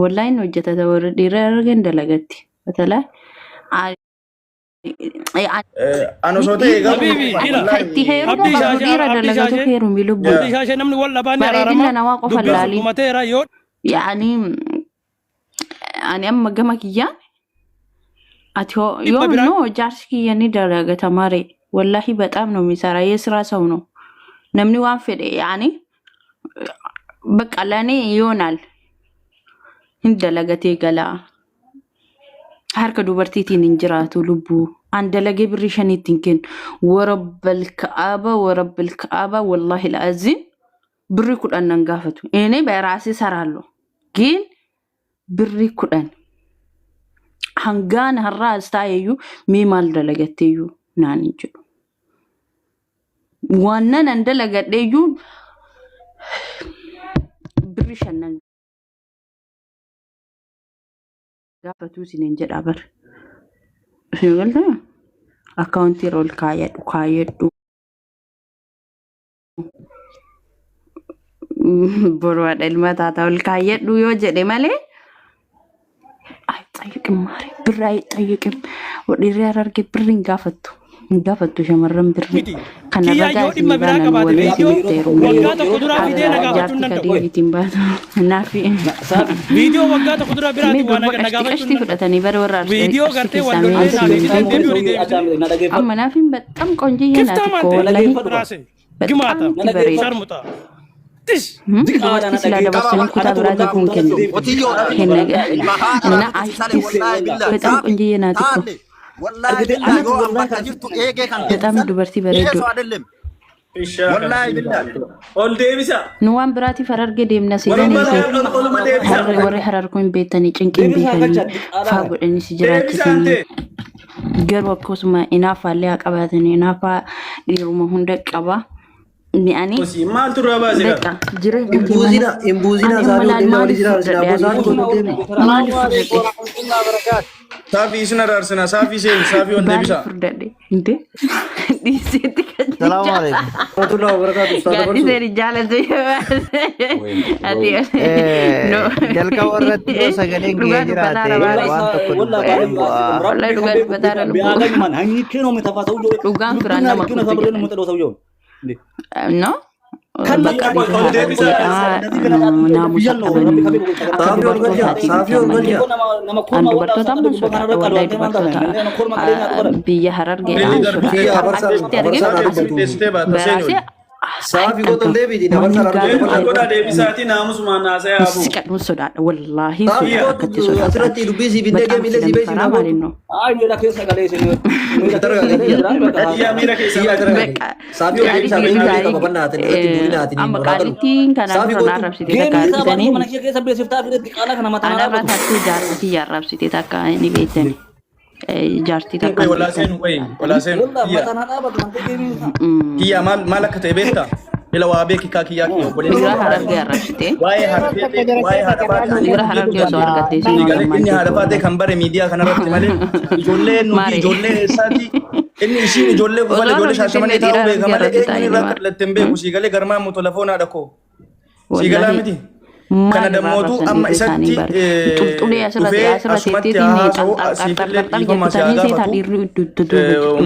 والله إنه جت تورد يرجع دلقتي مثلا أنا صوتي حبيبي هنا تهيرو عبدي مدير شاشة دلقته خير بيلبو عبدي شاشة نمني ولا باني بريدين رارما أنا واقف دبر اللالي سلطمتيرا يود يعني أما جمك يعني أتو إبا يوم برا نو جارسكي يعني دلقة ماري والله بتأم نو مسارا يسرا سونو نمني وان فيد يعني بق لاني يونال هند دلقتي قلا harka dubartiitiin hin jiraatu lubbuu an dalagee birri shaniitiin kennu warabbal ka'aba wallahi alazim birri kudhan nan gaafatu ene bayraasi sarallo gin birri kudhan hangaan harraa astaayeyu mi mal dalagatteyu naani jedhu wannan an dalagaddeyu birri shanan gaafatu sinen jedha bar shegalta account roll kaayedhu borwad ilmata taul kaayedhu yo jedhe male ay tayyib mari birray tayyib wadi ararge birrin gaafatu shamarran birri kana raga dimma bira qabate video waggaa tokko dura video na gaafatu nan ta'u diitiin baatu nafi video waggaa tokko dura bira na gaafatu fudhatanii bara warra video gartee wallolee naafii amma naafin በጣም ቆንጆዬ ናት እኮ ወላሂ ግማታ በጣም ሰርሙታ tis ስላደረሰኝ ኩታብራቲ ኩንከን እና አሽቲስ በጣም ቆንጆዬ ናት እኮ በጣም ዱበርቲ በረዶ ንዋን ብራቲ ፈረርገ ደምና ሲገን ወሬ ሐረርኩኝ ቤተኒ ጭንቅን ቤተኒ ፋጉድኒ ሲጅራችስኒ ገር ወኮስማ ኢናፋ ሊያ ቀባተኒ ኢናፋ ዲሩማ ሁንደ ቀባ ኒአኒ ማል ትራባዚ በቃ ጅሬ ኢምቡዚና ሳፊ ስነራርስና ሳፊ ሴን ሳፊ ወንደ ቢሳ እንዴ ዲሴት ሰላም አለይኩም ወራህመቱላሂ ወበረካቱ ጋዲ ዘሪ ጃለቱ አዲ ኖ jalka warratti sagaleen gee jiraate waan tokko wallahi dhugaan bataara dhugaan firaan nama no biyya harargee Safi goton deebiti dabarsa goda deebisati naamus maanaasa yaabu sikadhu sodaadha wallahi akkatti asirratti dubbii siif indee geemillee siif beeksisa sodaadha ay mira keessa galee isin yaa mira keessa Safi deebisa beeksisa qabannaati irratti duudinaati amma qaalittiin kana irraa arrabsite takka argitanii mana keessa beeksiftaa fidetti qaala kana mataa anarraa tattee jaartii arrabsite takka ni beektani jaartii takka wala sen iya mal akka ta'e beekta ila waa beeki ka kiyyaa kiyoo godhe Nigra harargee arrabsite waa'ee harafaa Nigra harargee osoo argattee si inni harafaa kan bare miidiyaa kanarratti malee ijoollee nuti ijoollee eessaati inni ishiin ijoollee gubale ijoollee shaashamanii ta'uu beeka malee eenyuun irraa kallatteen beeku siigalee garmaa muto lafoonaa dhakoo siigalaa miti kana damootu amma isatti tultulee asirratti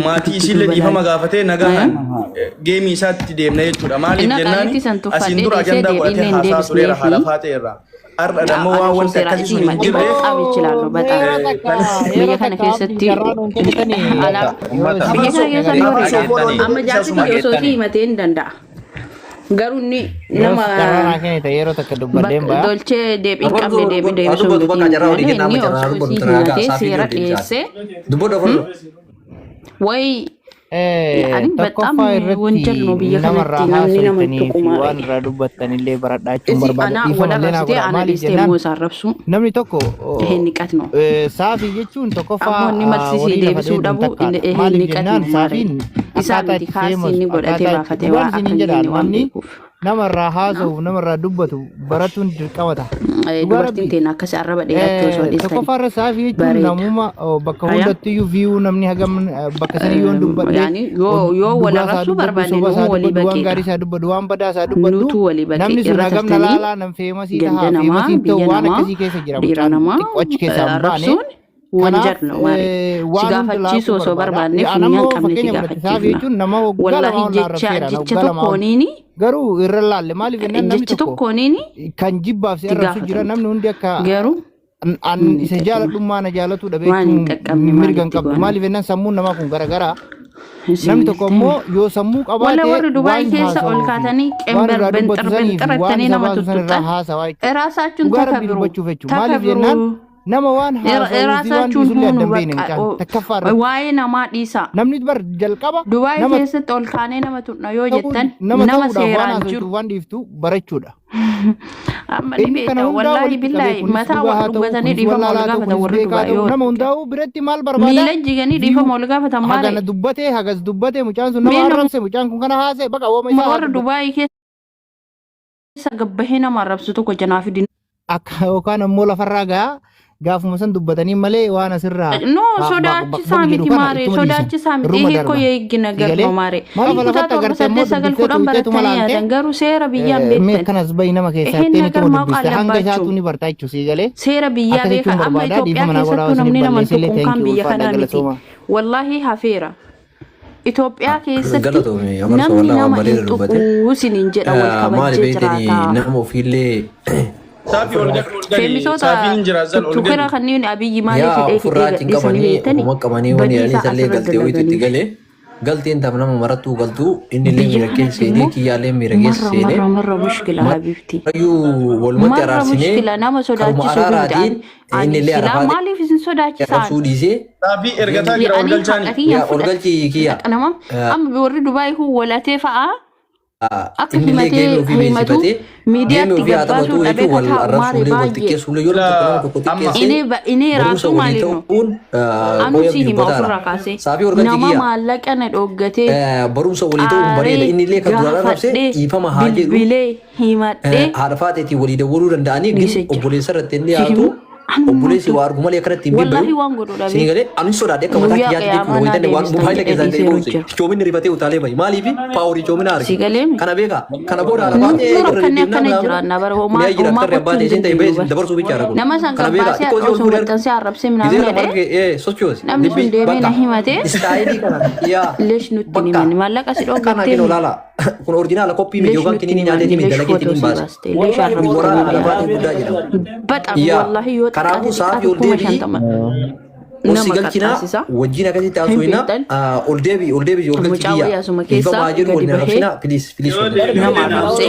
maatii isiillee dhiifama gaafatee nagaan geemii isaatti deemna jechuudha maaliif jennaan asiin dura ajandaa godhatee haasaa tureera haala faatee irraa arra dammoo waan wanti akkasii sun hin jirre biyya kana keessatti amma jaartii osoo si himatee hin danda'a garuu ni nama yeroo takka dubbadeen baa dolchee deebii qabne deebii deebisuu miti inni osoo si himatee seera dhiyeessee way ani በጣም ወንጀል ነው ብዬ ከነቲናኒ ነው ተቆማ waan irraa dubbattanillee baradhaachuun ana wala qabte ana listee moosarrabsu namni tokko ይሄን ንቀት ነው saafii jechuun tokkoffaa ammoonni marsisii deebisuu dhabu ይሄን ንቀት ነው saafiin isaa miti kaasii inni godhatee baafatee waa akka inni waan beekuuf namarraa haasa'uuf namarraa dubbatu baratuun dirqamata. Dubartiin teena akkasii arraba dheerattoo osoo dhiistanii. Tokkoffaarra saafii jechuun namuma bakka hundattiyyuu viiyuu namni hagam bakka saniyyoon dubbadhe yoo wal arrabsuu barbaanne nuu walii baqqeedha. Waan gaarii isaa dubbadu waan badaa isaa dubbadu nuutu walii baqqee namni sun hagam na laalaa nam feemasii tahaa feemasiin ta'u waan akkasii keessa jira mucaan xiqqoochi keessaa hin baane. Wanjar no mari sigaafachiisuu osoo barbaanne funyaan qabne sigaafachiifna wallahi jecha tokkooniini garuu irra laalle maaliif ennaan namni tokkooniini kan jibbaaf si arrabsu jira namni hundi akka garuu an isa jaaladhummaa na jaalatudha beekuun mirgan qabdu maaliif ennaan sammuun namaa kun garagaraa namni tokko immoo yoo sammuu qabaate wala warri Dubaay keessa ol kaatanii qember benxarrattanii nama tuttuxan iraasaachun takabiru maaliif jennaan nama waan haasawuun hunduu waa'ee namaa dhiisa. Namni bar jalqaba Dubaay keessatti ol kaanee nama tuqna yoo jettan nama seeraan jiru waan dhiiftu barachuudha. Amma dhibeeta wallaahi billaahi mataa wal dhuggatanii dhiifama ol gaafatan warri Dubaay yoo nama hundaa'u biratti maal barbaada miila jiganii dhiifama ol gaafatan maali hagana dubbatee hagas dubbatee mucaan sun nama arrabse mucaan kun kana haasee baqa wooma isaa warri Dubaay keessa gabbahee nama arrabsu tokko janaa fidin akka yookaan ammoo lafarraa gahaa gaafuma san dubbatanii malee waan asirraa no sodaachisaa miti maaree sodaachisaa miti hiikoo yeeggina garba maaree kutaa torba saddeet sagal kudhan baratanii yaadan garuu seera biyyaan beektan kanas bayi nama keessaa ta'e nitti dubbiste hanga isaatu ni bartaa jechuusi galee seera biyyaa beeka amma Itoophiyaa keessattuu namni nama tokko kan biyya kanaa miti wallaahi hafeera Itoophiyaa keessatti namni nama hin tuquu siniin jedha wal kabajjee jiraata. Feemisoota tukkira kanneen abiyyi maaliif hidhee gadhiisanii beektanii badiisa asirratti dalaganii galtiin tam nama marattuu galtuu inni illee miidhagee seenee kiyyaalee miidhagee seenee marra mushkila habibti rayyuu walumatti araarsinee mushkila nama sodaachisu hundaan inni illee arafaa maaliif isin sodaachisaan suudhiisee Sabii ergataa jira ol galchaanii ol galchii kiyya nama amma warri Dubaay walatee fa'aa akka himatee himatu miidiyaatti gabbaasuu dhabee taa'u maali baay'ee inni raasuu maaliif anu si hima ofirraa kaasee nama maallaqa na dhoggatee barumsa walii ta'uun bareeda inni illee kan duraan arrabsee dhiifama haa jedhu bilbilee himadhee haadha faateetiin walii dawwaluu danda'anii obboleessa irratti inni yaatu obboleessi waa argu malee akkanatti hin wallahi waan godhu dhabe sinii galee ani sodaadhe akka mataa kiyyaatti jechuudha wayitane waan mobaayila keessaa ta'e boonse coominni rifatee utaalee bayi maaliif paaworii coomina argi kana beeka kana booda ala baatee akkana jiraanna bara homaa homaa baatee isin ta'e bayi dabarsuu bicha argu nama san qabbaasee osoo maxxansee arrabsee minaan jedhe sochoosi namni sun deemee na himatee istaayilii kana yaa leesh nutti ni manni maallaqa si kana dhoggattee kino laala kun orjinaala koppii mi yookaan kinini nyaatee mi dalageetiin hin baase leesh waraana ala baatee guddaa jedhama bexam wallahi yoo kanaafuu saafii ol deebii Osi galchina wajjin akkasitti haasofna ol deebii ol galchi biyya ifa maajiru wal narrabsina please nama arrabsee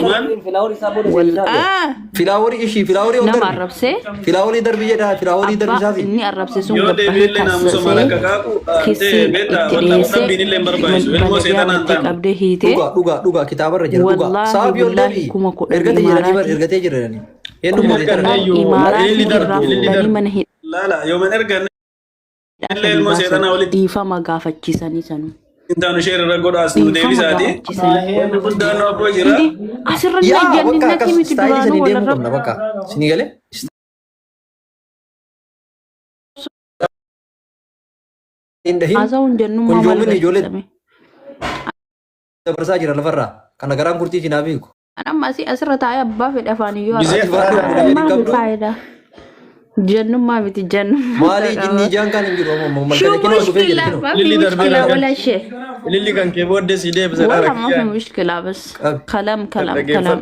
filaawori ishii filaawori ol nama darbi arrabsee filaawori darbi jedha filaawori darbi abbaa saafi inni arrabse sun yoo gabbahee deebiillee naamusa mana kassasee kakaaqu kissee beeta itti walla dhiyeessee rabbiin illee hin barbaachisu ilmoo seetanaan baladiyyaa ta'an qabdee hiitee dhugaa kitaabarra jira dhugaa Wallaahi, saafi ol billaahi, deebii kuma kudha ergate jedhanii bar Imaaraati. ergatee jirani eenyu Kuma mootii kanneen tarree yoo Imaaraati ililli darbu irraa ililli fuudhanii darbu mana laala yoo man ergan illee ilmoo seetanaa walitti dhiifama gaafachiisanii sanu. intaanu ishee irra godhaas nu deebisaati wanni guddaan nu abboo jira Asirra yaa illee bakka jannati akkas miti istaayilii duraanuu sanii deemuu walirra qabna bakka sinii galee hin dhahin haasa'uun jennummaa Kun maal ijoolleen ijoollee- barsiisame. dabarsaa jira lafarraa kana garaan kurtii sinaa beeku Amma asirra taa'ee abbaa fedha afaan iyyuu Bisee arrabsa. faana Maali qabdu. faayidaa? Jennummaa miti jennummaa. maalii jinnii jaan kan hin jiru amma malkana Shuu kinoo dhufee jira mushkila kinoo bafi Lilli darbee mushkila lagan. wala ishee. ililli kan kee booddee si deebisa Wala dhaara ma fi kiyyaan mushkila bas. Qab. Kalam kalam dhaggeeffadhu. kalam.